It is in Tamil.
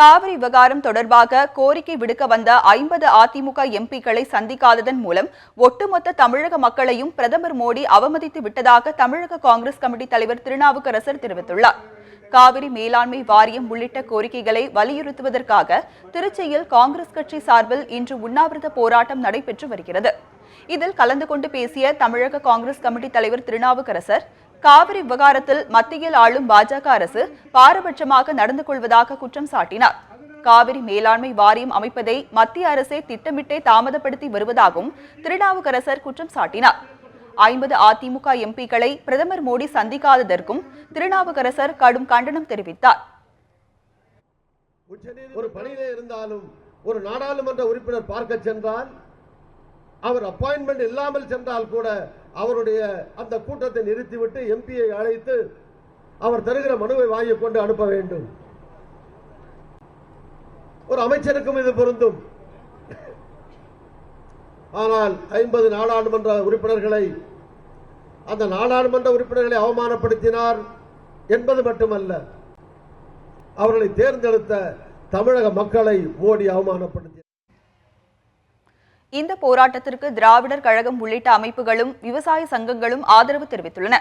காவிரி விவகாரம் தொடர்பாக கோரிக்கை விடுக்க வந்த 50 அதிமுக எம்பிக்களை சந்திக்காததன் மூலம் ஒட்டுமொத்த தமிழக மக்களையும் பிரதமர் மோடி அவமதித்து விட்டதாக தமிழக காங்கிரஸ் கமிட்டி தலைவர் திருநாவுக்கரசர் தெரிவித்துள்ளார். காவிரி மேலாண்மை வாரியம் உள்ளிட்ட கோரிக்கைகளை வலியுறுத்துவதற்காக திருச்சியில் காங்கிரஸ் கட்சி சார்பில் இன்று உண்ணாவிரத போராட்டம் நடைபெற்று வருகிறது. இதில் கலந்து கொண்டு பேசிய தமிழக காங்கிரஸ் கமிட்டி தலைவர் திருநாவுக்கரசர், காவிரி விவகாரத்தில் மத்தியில் ஆளும் பாஜக அரசு பாரபட்சமாக நடந்து கொள்வதாக குற்றம் சாட்டினார். காவிரி மேலாண்மை வாரியம் அமைப்பதை மத்திய அரசே திட்டமிட்டே தாமதப்படுத்தி வருவதாகவும் திருநாவுக்கரசர் குற்றம் சாட்டினார். 50 அதிமுக எம்பிக்களை பிரதமர் மோடி சந்திக்காததற்கும் திருநாவுக்கரசர் கடும் கண்டனம் தெரிவித்தார். ஒரு பணியிலே இருந்தாலும் ஒரு நாடாளுமன்ற உறுப்பினர் பார்க்க சென்றால், அவர் அப்பாயின்மெண்ட் இல்லாமல் சென்றால் கூட அவருடைய அந்த கூட்டத்தை நிறுத்திவிட்டு எம்பியை அழைத்து அவர் தருகிற மனுவை வாங்கிக் கொண்டு அனுப்ப வேண்டும். ஒரு அமைச்சருக்கும் இது பொருந்தும். ஆனால் 50 நாடாளுமன்ற உறுப்பினர்களை அந்த நாடாளுமன்ற உறுப்பினர்களை அவமானப்படுத்தினார் என்பது மட்டுமல்ல, அவர்களை தேர்ந்தெடுத்த தமிழக மக்களை மோடி அவமானப்படுத்தினார். இந்த போராட்டத்திற்கு திராவிடர் கழகம் உள்ளிட்ட அமைப்புகளும் விவசாய சங்கங்களும் ஆதரவு தெரிவித்துள்ளன.